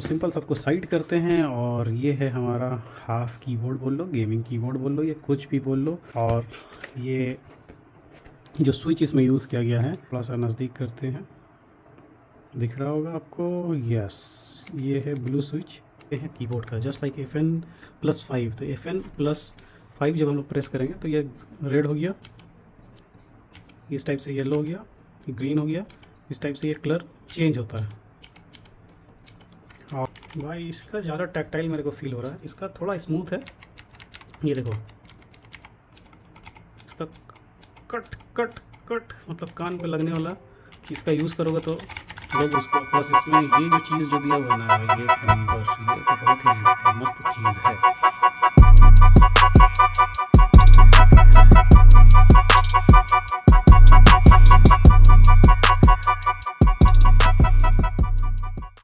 तो सिंपल सबको साइड करते हैं और ये है हमारा हाफ कीबोर्ड बोल लो, गेमिंग कीबोर्ड बोल लो, या कुछ भी बोल लो। और ये जो स्विच इसमें यूज़ किया गया है, थोड़ा सा नज़दीक करते हैं, दिख रहा होगा आपको। यस, ये है ब्लू स्विच, ये है कीबोर्ड का, जस्ट लाइक FN+5। तो FN+5 जब हम लोग प्रेस करेंगे तो ये रेड हो गया, इस टाइप से येलो हो गया, ग्रीन हो गया, इस टाइप से ये कलर चेंज होता है। और भाई इसका ज़्यादा टैक्टाइल मेरे को फील हो रहा है, इसका थोड़ा स्मूथ है। ये देखो, इसका कट कट कट मतलब कान पे लगने वाला, इसका यूज़ करोगे तो लोग उसको, प्लस इसमें ये जो चीज़ जो दिया हुआ है ना, ये नंबर, ये तो बहुत ही मस्त चीज़ है।